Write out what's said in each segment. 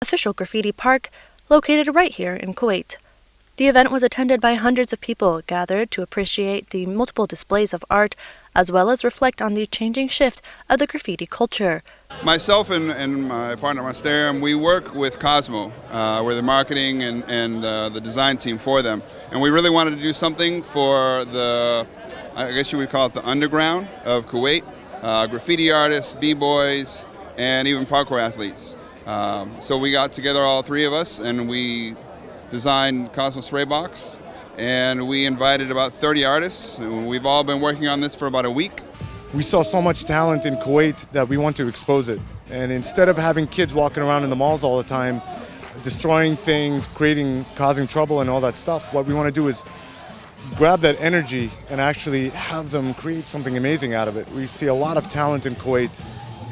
official Graffiti Park, located right here in Kuwait. The event was attended by hundreds of people gathered to appreciate the multiple displays of art, as well as reflect on the changing shift of the graffiti culture. Myself and my partner Master, we work with Cozmo. We're the marketing and the design team for them. And we really wanted to do something for the, I guess you would call it the underground of Kuwait, graffiti artists, b-boys, and even parkour athletes. So we got together, all three of us, and we designed Cozmo SprayBox, and we invited about 30 artists, and we've all been working on this for about a week. We saw so much talent in Kuwait that we want to expose it. And instead of having kids walking around in the malls all the time, destroying things, causing trouble and all that stuff, what we want to do is grab that energy and actually have them create something amazing out of it. We see a lot of talent in Kuwait,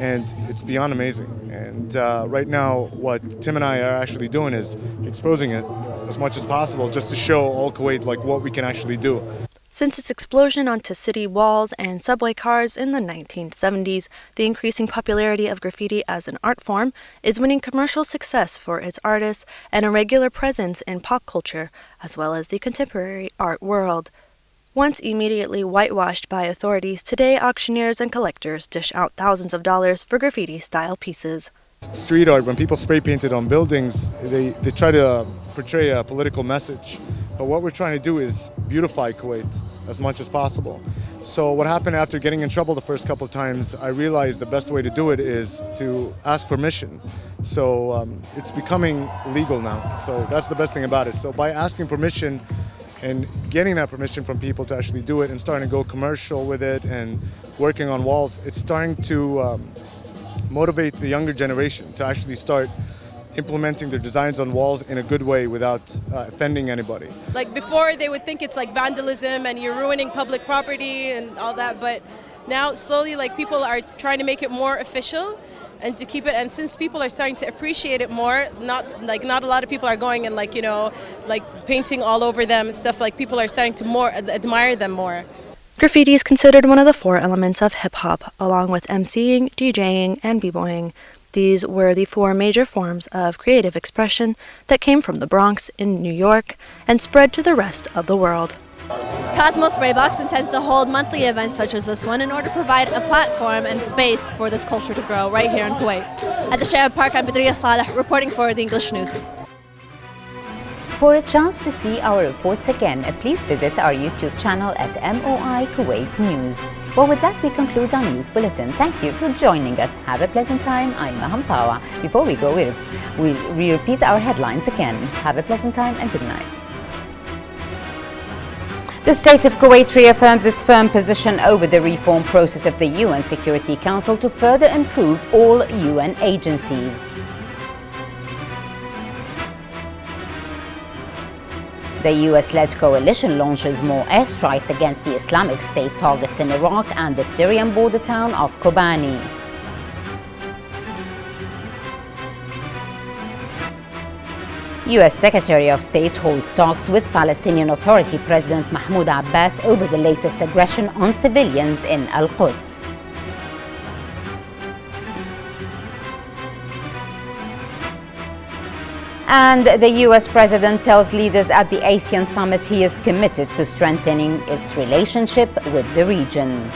and it's beyond amazing. And right now, what Tim and I are actually doing is exposing it as much as possible, just to show all Kuwait like what we can actually do. Since its explosion onto city walls and subway cars in the 1970s, the increasing popularity of graffiti as an art form is winning commercial success for its artists and a regular presence in pop culture, as well as the contemporary art world. Once immediately whitewashed by authorities, today auctioneers and collectors dish out thousands of dollars for graffiti-style pieces. Street art, when people spray paint it on buildings, they try to portray a political message. But what we're trying to do is beautify Kuwait as much as possible. So what happened after getting in trouble the first couple of times, I realized the best way to do it is to ask permission. So it's becoming legal now. So that's the best thing about it. So by asking permission and getting that permission from people to actually do it and starting to go commercial with it and working on walls, it's starting to motivate the younger generation to actually start implementing their designs on walls in a good way without offending anybody. Like before, they would think it's like vandalism and you're ruining public property and all that, but now slowly like people are trying to make it more official and to keep it, and since people are starting to appreciate it more, not a lot of people are going and like, you know, like painting all over them and stuff, like people are starting to more admire them more. Graffiti is considered one of the four elements of hip-hop, along with emceeing, DJing, and b-boying. These were the four major forms of creative expression that came from the Bronx in New York and spread to the rest of the world. Cozmo SprayBox intends to hold monthly events such as this one in order to provide a platform and space for this culture to grow right here in Kuwait. At the Shaab Park, I'm Badriya Saleh, reporting for the English News. For a chance to see our reports again, please visit our YouTube channel at MOI Kuwait News. Well, with that, we conclude our news bulletin. Thank you for joining us. Have a pleasant time. I'm Mahmoud Abu Hekmeh. Before we go, we repeat our headlines again. Have a pleasant time and good night. The state of Kuwait reaffirms its firm position over the reform process of the UN Security Council to further improve all UN agencies. The US-led coalition launches more airstrikes against the Islamic State targets in Iraq and the Syrian border town of Kobani. US Secretary of State holds talks with Palestinian Authority President Mahmoud Abbas over the latest aggression on civilians in Al-Quds. And the US President tells leaders at the ASEAN Summit he is committed to strengthening its relationship with the region.